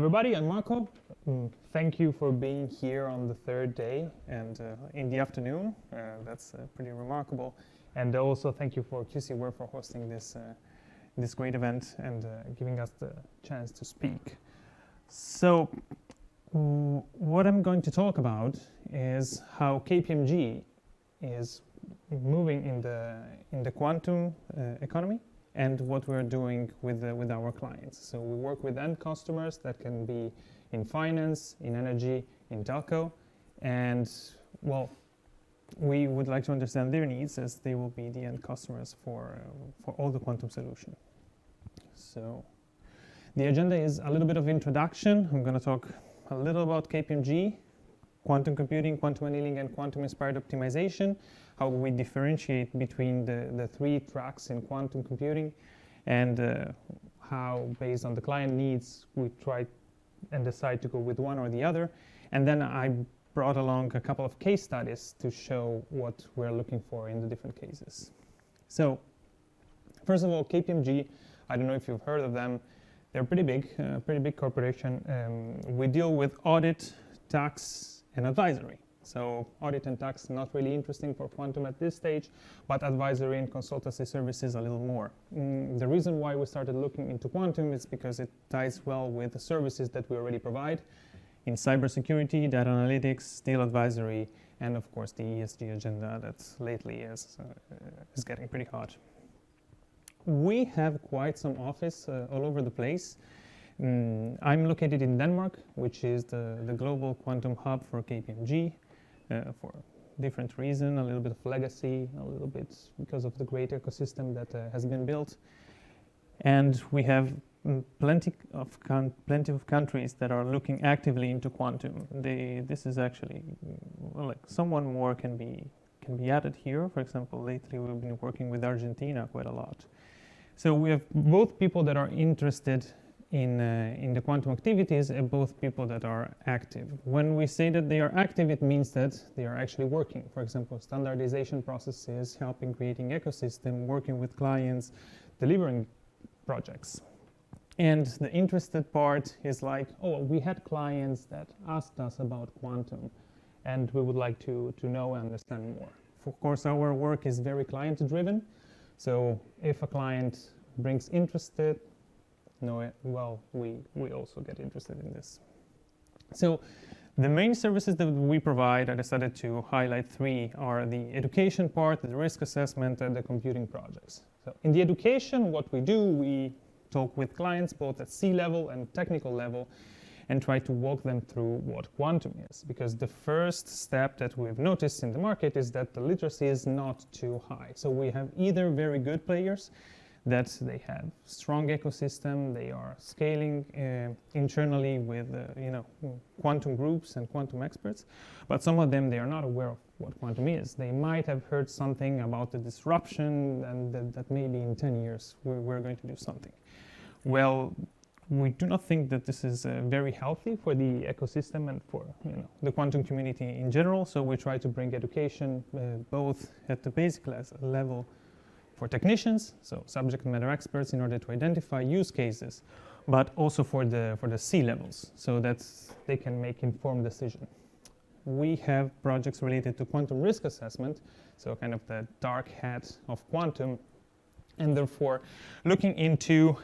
everybody, I'm Marco. Thank you for being here on the third day and in the afternoon. That's pretty remarkable. And also thank you for QCWare for hosting this great event and giving us the chance to speak. So what I'm going to talk about is how KPMG is moving in the quantum economy and what we're doing with our clients. So we work with end customers that can be in finance, in energy, in telco, and well, we would like to understand their needs as they will be the end customers for all the quantum solution. So the agenda is a little bit of introduction. I'm going to talk a little about KPMG, quantum computing, quantum annealing, and quantum-inspired optimization, how we differentiate between the three tracks in quantum computing, and how, based on the client needs, we try and decide to go with one or the other. And then I brought along a couple of case studies to show what we're looking for in the different cases. So, first of all, KPMG, I don't know if you've heard of them. They're pretty big corporation. We deal with audit, tax, and advisory. So audit and tax not really interesting for quantum at this stage, but advisory and consultancy services a little more. The reason why we started looking into quantum is because it ties well with the services that we already provide in cybersecurity, data analytics, deal advisory, and of course the ESG agenda that lately is getting pretty hot. We have quite some office all over the place. I'm located in Denmark, which is the global quantum hub for KPMG for different reasons, a little bit of legacy, a little bit because of the great ecosystem that has been built. And we have plenty of countries that are looking actively into quantum. This is actually, well, like someone more can be added here. For example, lately we've been working with Argentina quite a lot. So we have both people that are interested in the quantum activities and both people that are active. When we say that they are active, it means that they are actually working. For example, standardization processes, helping creating ecosystem, working with clients, delivering projects. And the interested part is like, oh, we had clients that asked us about quantum and we would like to know and understand more. Of course, our work is very client-driven. So if a client brings interested, well, we also get interested in this. So the main services that we provide, I decided to highlight three, are the education part, the risk assessment, and the computing projects. So in the education, what we do, we talk with clients both at C-level and technical level and try to walk them through what quantum is. Because the first step that we've noticed in the market is that the literacy is not too high. So we have either very good players that they have strong ecosystem, they are scaling internally with quantum groups and quantum experts, but some of them, they are not aware of what quantum is. They might have heard something about the disruption and that maybe in 10 years we're going to do something. Well, we do not think that this is very healthy for the ecosystem and for the quantum community in general, so we try to bring education both at the basic level for technicians, so subject matter experts, in order to identify use cases, but also for the C levels, so that they can make informed decision. We have projects related to quantum risk assessment, so kind of the dark hat of quantum, and therefore looking into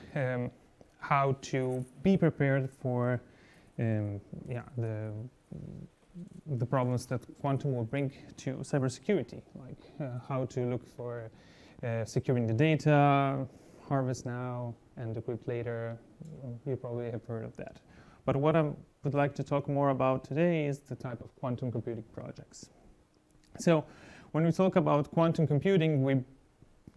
how to be prepared for the problems that quantum will bring to cybersecurity, like how to look for securing the data, harvest now, and decrypt later. You probably have heard of that. But what I would like to talk more about today is the type of quantum computing projects. So when we talk about quantum computing, we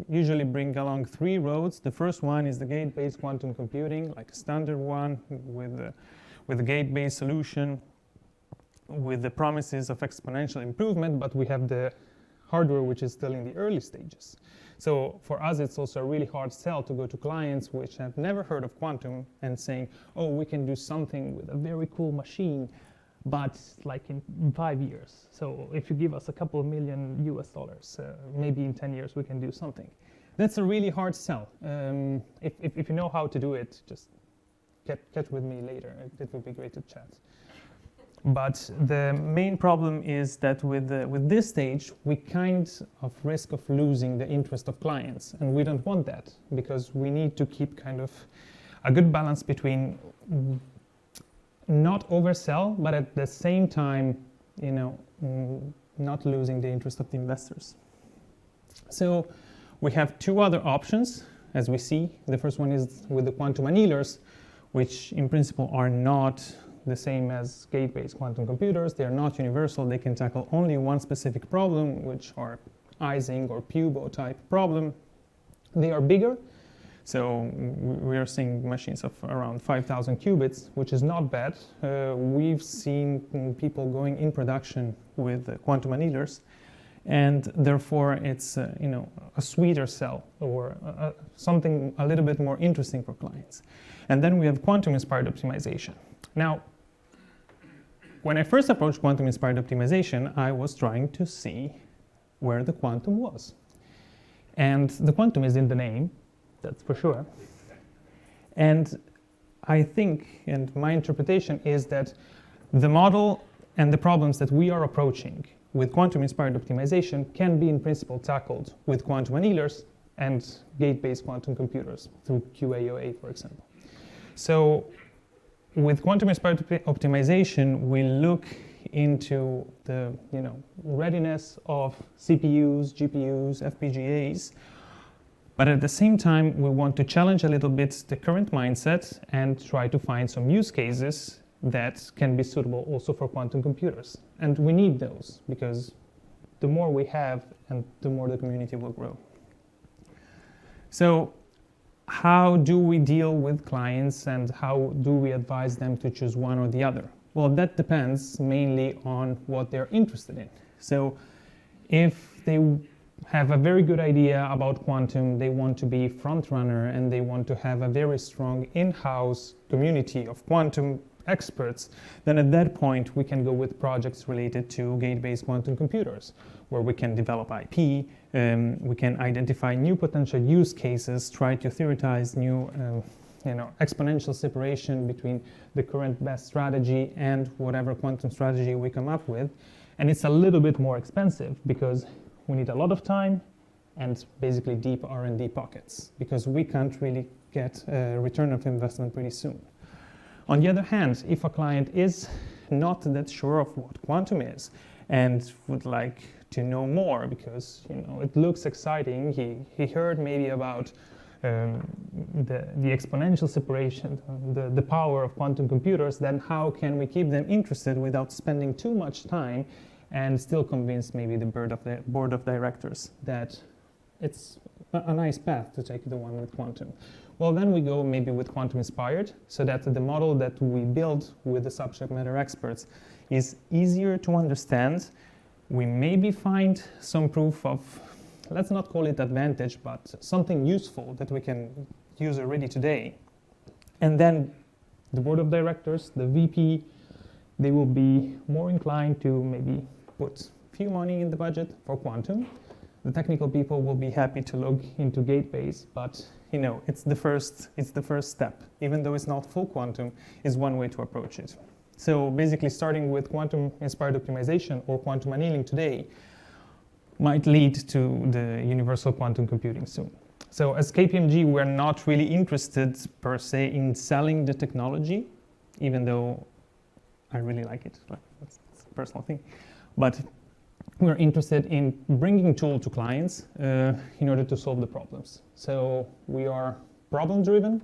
usually bring along three roads. The first one is the gate-based quantum computing, like a standard one with a gate-based solution with the promises of exponential improvement, but we have the hardware which is still in the early stages. So for us, it's also a really hard sell to go to clients which have never heard of quantum and saying, oh, we can do something with a very cool machine, but like in 5 years. So if you give us a couple of million US dollars, maybe in 10 years we can do something. That's a really hard sell. If you know how to do it, just catch with me later. It would be great to chat. But the main problem is that with this stage, we kind of risk of losing the interest of clients, and we don't want that because we need to keep kind of a good balance between not oversell, but at the same time, not losing the interest of the investors. So we have two other options, as we see. The first one is with the quantum annealers, which in principle are not the same as gate-based quantum computers. They are not universal. They can tackle only one specific problem, which are Ising or Pubo type problem. They are bigger. So we are seeing machines of around 5,000 qubits, which is not bad. We've seen people going in production with quantum annealers, and therefore it's a sweeter sell or something a little bit more interesting for clients. And then we have quantum-inspired optimization. Now, when I first approached quantum-inspired optimization, I was trying to see where the quantum was. And the quantum is in the name, that's for sure. And I think, and my interpretation is that the model and the problems that we are approaching with quantum-inspired optimization can be in principle tackled with quantum annealers and gate-based quantum computers through QAOA, for example. So with quantum-inspired optimization, we look into the readiness of CPUs, GPUs, FPGAs, but at the same time, we want to challenge a little bit the current mindset and try to find some use cases that can be suitable also for quantum computers. And we need those because the more we have, and the more the community will grow. So how do we deal with clients and how do we advise them to choose one or the other? Well, that depends mainly on what they're interested in. So if they have a very good idea about quantum, they want to be front runner, and they want to have a very strong in-house community of quantum experts, then at that point we can go with projects related to gate-based quantum computers, where we can develop IP, we can identify new potential use cases, try to theorize new exponential separation between the current best strategy and whatever quantum strategy we come up with. And it's a little bit more expensive because we need a lot of time and basically deep R&D pockets, because we can't really get a return of investment pretty soon. On the other hand, if a client is not that sure of what quantum is and would like to know more because it looks exciting, he heard maybe about the exponential separation, the power of quantum computers, then how can we keep them interested without spending too much time and still convince maybe the board of directors that it's a nice path to take the one with quantum? Well, then we go maybe with quantum inspired, so that the model that we build with the subject matter experts is easier to understand. We maybe find some proof of, let's not call it advantage, but something useful that we can use already today. And then the board of directors, the VP, they will be more inclined to maybe put few money in the budget for quantum. The technical people will be happy to look into gate-based, but it's the first step. Even though it's not full quantum, is one way to approach it. So basically starting with quantum-inspired optimization or quantum annealing today might lead to the universal quantum computing soon. So as KPMG, we're not really interested per se in selling the technology, even though I really like it, but that's a personal thing. But we're interested in bringing tool to clients in order to solve the problems. So we are problem-driven.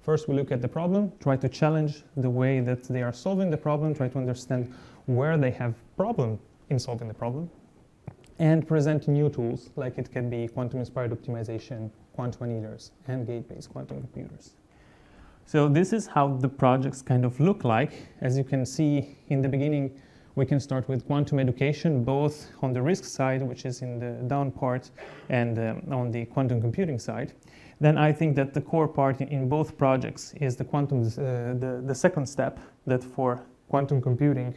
First, we look at the problem, try to challenge the way that they are solving the problem, try to understand where they have problem in solving the problem, and present new tools, like it can be quantum-inspired optimization, quantum annealers, and gate-based quantum computers. So this is how the projects kind of look like. As you can see in the beginning, we can start with quantum education, both on the risk side, which is in the down part, and on the quantum computing side. Then I think that the core part in both projects is the quantum, the second step, that for quantum computing,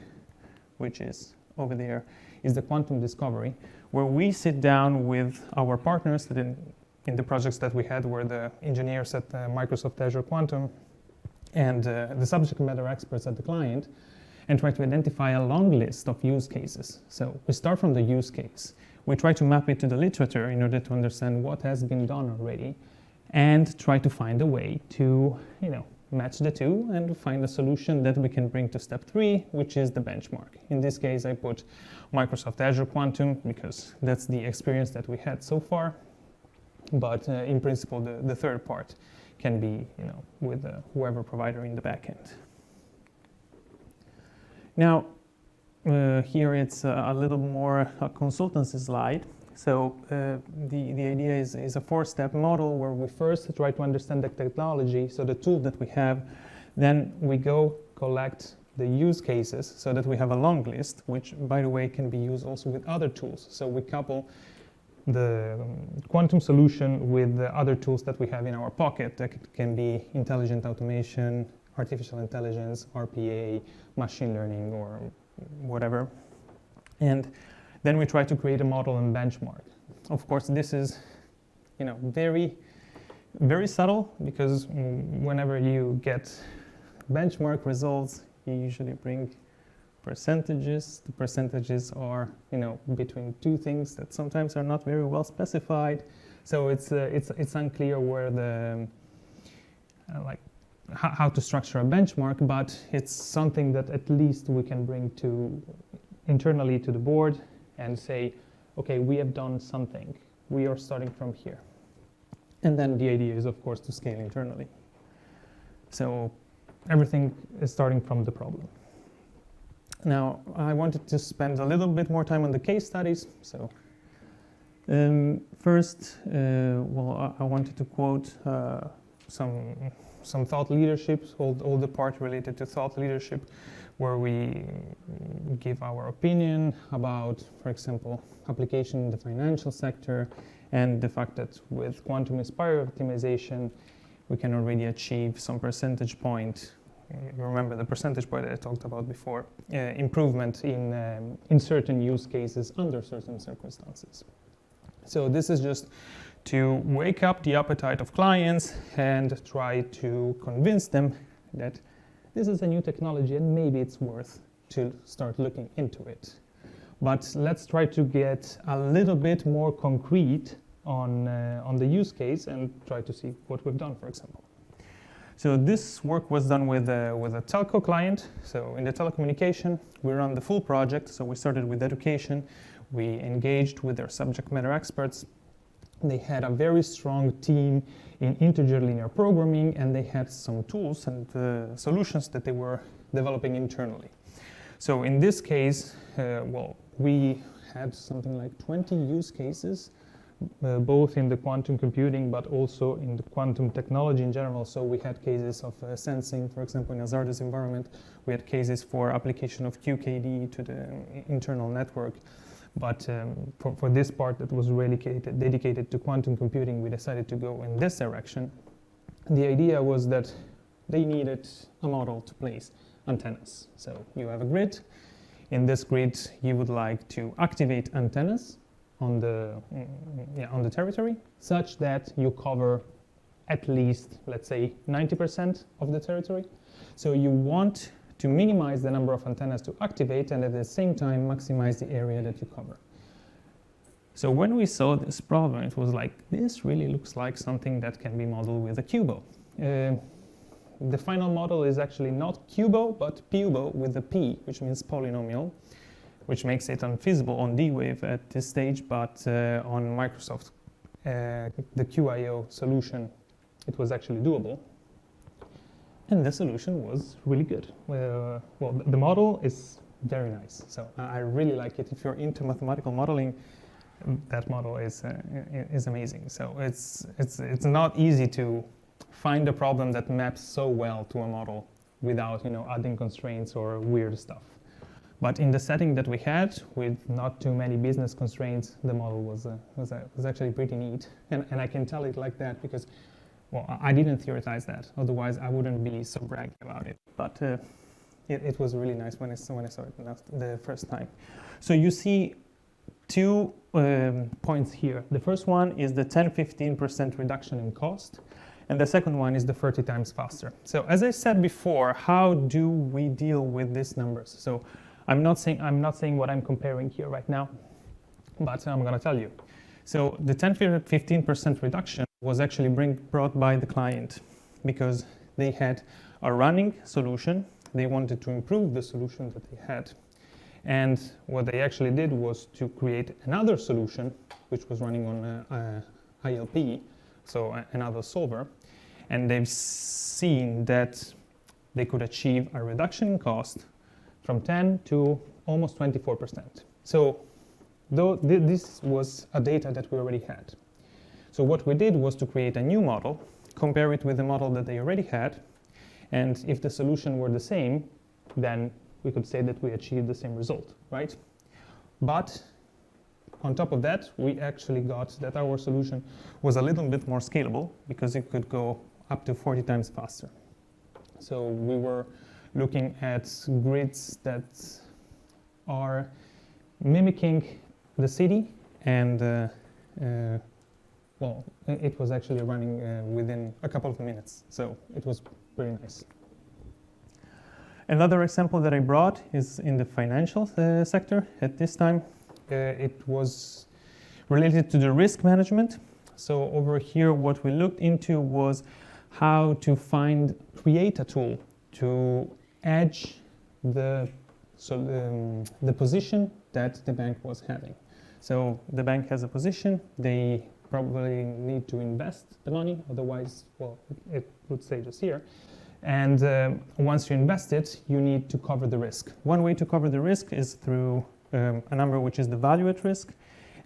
which is over there, is the quantum discovery, where we sit down with our partners that in the projects that we had were the engineers at Microsoft Azure Quantum, and the subject matter experts at the client, and try to identify a long list of use cases. So we start from the use case. We try to map it to the literature in order to understand what has been done already, and try to find a way to, match the two and find a solution that we can bring to step 3, which is the benchmark. In this case, I put Microsoft Azure Quantum because that's the experience that we had so far. But in principle, the third part can be, with whoever provider in the backend. Now, here it's a little more a consultancy slide. So the idea is a 4-step model where we first try to understand the technology, so the tool that we have. Then we go collect the use cases so that we have a long list, which, by the way, can be used also with other tools. So we couple the quantum solution with the other tools that we have in our pocket. That can be intelligent automation, artificial intelligence, RPA, machine learning, or whatever. And then we try to create a model and benchmark. Of course, this is, very, very subtle, because whenever you get benchmark results, you usually bring percentages. The percentages are, between two things that sometimes are not very well specified. So it's unclear where the how to structure a benchmark, but it's something that at least we can bring to internally to the board and say, okay, we have done something. We are starting from here. And then the idea is, of course, to scale internally. So everything is starting from the problem. Now, I wanted to spend a little bit more time on the case studies. So first, I wanted to quote some thought leadership, all the part related to thought leadership, where we give our opinion about, for example, application in the financial sector, and the fact that with quantum-inspired optimization, we can already achieve some percentage point. You remember the percentage point that I talked about before, improvement in certain use cases under certain circumstances. So this is just to wake up the appetite of clients and try to convince them that this is a new technology and maybe it's worth to start looking into it. But let's try to get a little bit more concrete on the use case and try to see what we've done, for example. So this work was done with a telco client. So in the telecommunication, we run the full project. So we started with education. We engaged with their subject matter experts. They had a very strong team in integer linear programming, and they had some tools and solutions that they were developing internally. So in this case, we had something like 20 use cases, both in the quantum computing, but also in the quantum technology in general. So we had cases of sensing, for example, in a hazardous environment. We had cases for application of QKD to the internal network. But for this part that was really dedicated to quantum computing, we decided to go in this direction. The idea was that they needed a model to place antennas. So you have a grid. In this grid, you would like to activate antennas on the territory, such that you cover at least, let's say, 90% of the territory. So you want to minimize the number of antennas to activate, and at the same time maximize the area that you cover. So when we saw this problem, it was like, this really looks like something that can be modeled with a QUBO. The final model is actually not QUBO, but PUBO with a P, which means polynomial, which makes it unfeasible on D-Wave at this stage, but on Microsoft, the QIO solution, it was actually doable. And the solution was really good. The model is very nice. So I really like it. If you're into mathematical modeling, that model is amazing. So it's not easy to find a problem that maps so well to a model without adding constraints or weird stuff. But in the setting that we had, with not too many business constraints, the model was actually pretty neat. And I can tell it like that because, I didn't theorize that. Otherwise, I wouldn't be so braggy about it. But it was really nice when I saw it the first time. So you see two points here. The first one is the 10-15% reduction in cost. And the second one is the 30 times faster. So as I said before, how do we deal with these numbers? So I'm not saying what I'm comparing here right now, but I'm going to tell you. So the 10-15% reduction was actually brought by the client because they had a running solution. They wanted to improve the solution that they had. And what they actually did was to create another solution, which was running on ILP, so another solver. And they've seen that they could achieve a reduction in cost from 10 to almost 24%. So this was a data that we already had. So what we did was to create a new model, compare it with the model that they already had, and if the solution were the same, then we could say that we achieved the same result, right? But on top of that, we actually got that our solution was a little bit more scalable because it could go up to 40 times faster. So we were looking at grids that are mimicking the city, and well, it was actually running within a couple of minutes, so it was pretty nice. Another example that I brought is in the financial sector. At this time, it was related to the risk management. So over here, what we looked into was how to create a tool to edge the position that the bank was having. So the bank has a position, they probably need to invest the money, otherwise, well, it would stay just here. And once you invest it, you need to cover the risk. One way to cover the risk is through a number which is the value at risk.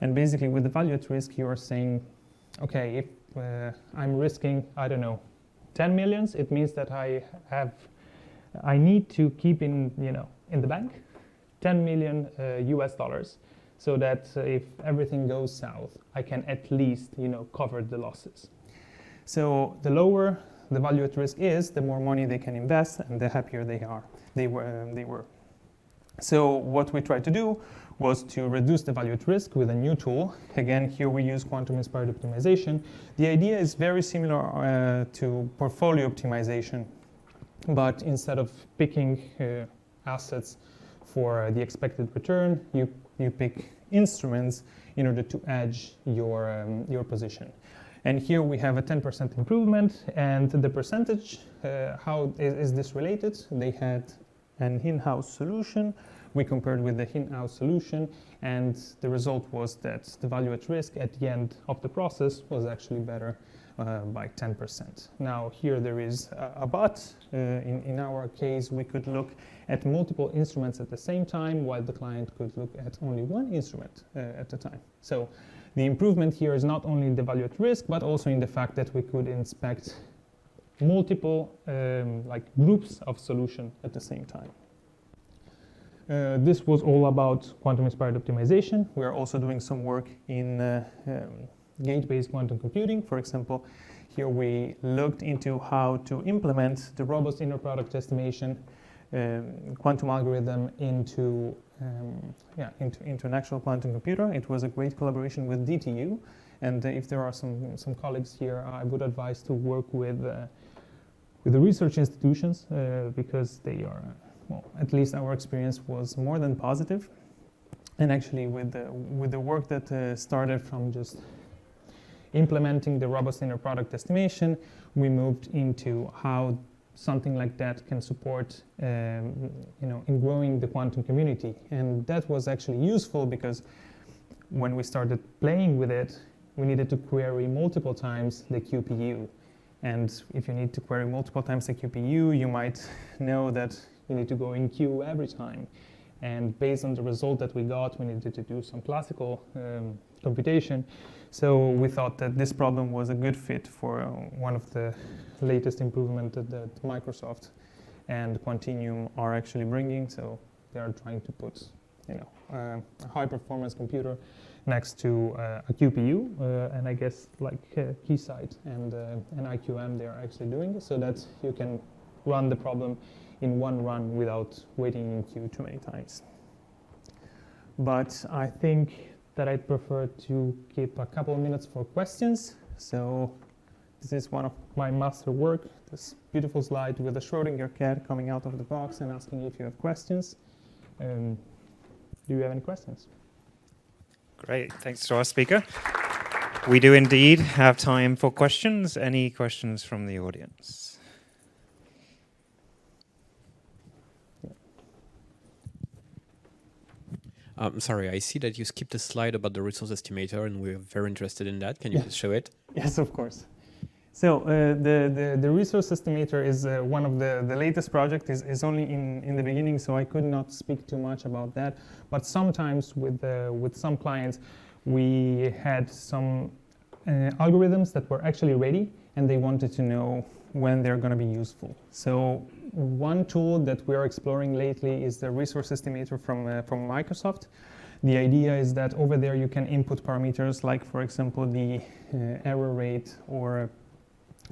And basically with the value at risk, you are saying, okay, if I'm risking, I don't know, 10 millions, it means that I need to keep in the bank 10 million US dollars, so that if everything goes south, I can at least cover the losses. So the lower the value at risk is, the more money they can invest, and the happier they were. So what we tried to do was to reduce the value at risk with a new tool. Again, here we use quantum-inspired optimization. The idea is very similar to portfolio optimization, but instead of picking assets for the expected return, you pick instruments in order to edge your position. And here we have a 10% improvement, and the percentage, how is this related? They had an in-house solution. We compared with the in-house solution, and the result was that the value at risk at the end of the process was actually better by 10%. Now here there is a but. In our case, we could look at multiple instruments at the same time, while the client could look at only one instrument at a time. So the improvement here is not only the value at risk, but also in the fact that we could inspect multiple groups of solution at the same time. This was all about quantum-inspired optimization. We are also doing some work in gate-based quantum computing. For example, here we looked into how to implement the robust inner product estimation quantum algorithm into an actual quantum computer. It was a great collaboration with DTU, and if there are some colleagues here, I would advise to work with the research institutions because they are, well, at least our experience was more than positive. And actually with the work that started from just implementing the robust inner product estimation, we moved into how something like that can support in growing the quantum community. And that was actually useful because when we started playing with it, we needed to query multiple times the QPU. And if you need to query multiple times the QPU, you might know that you need to go in queue every time. And based on the result that we got, we needed to do some classical computation. So we thought that this problem was a good fit for one of the latest improvements that Microsoft and Quantinuum are actually bringing. So they are trying to put a high-performance computer next to a QPU, and I guess like Keysight and IQM, they are actually doing it so that you can run the problem in one run without waiting in queue too many times. But I think that I'd prefer to keep a couple of minutes for questions. So This is one of my master work, this beautiful slide with a Schrödinger cat coming out of the box and asking if you have questions. Do you have any questions? Great, thanks to our speaker. We do indeed have time for questions. Any questions from the audience? Sorry, I see that you skipped a slide about the resource estimator, and we're very interested in that. Can you please show it? Yes, of course. So the resource estimator is one of the latest project, is only in the beginning, so I could not speak too much about that. But sometimes with some clients, we had some algorithms that were actually ready, and they wanted to know when they're going to be useful. So one tool that we are exploring lately is the resource estimator from Microsoft. The idea is that over there you can input parameters like, for example, the error rate, or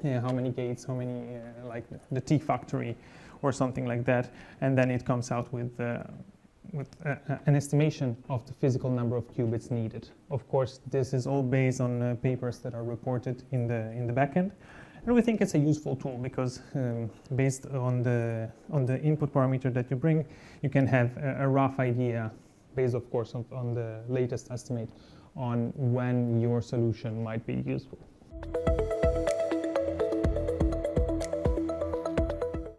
how many gates, how many, like the T factory or something like that, and then it comes out with an estimation of the physical number of qubits needed. Of course, this is all based on papers that are reported in the backend. And we think it's a useful tool because based on the input parameter that you bring, you can have a rough idea, based of course on the latest estimate, on when your solution might be useful.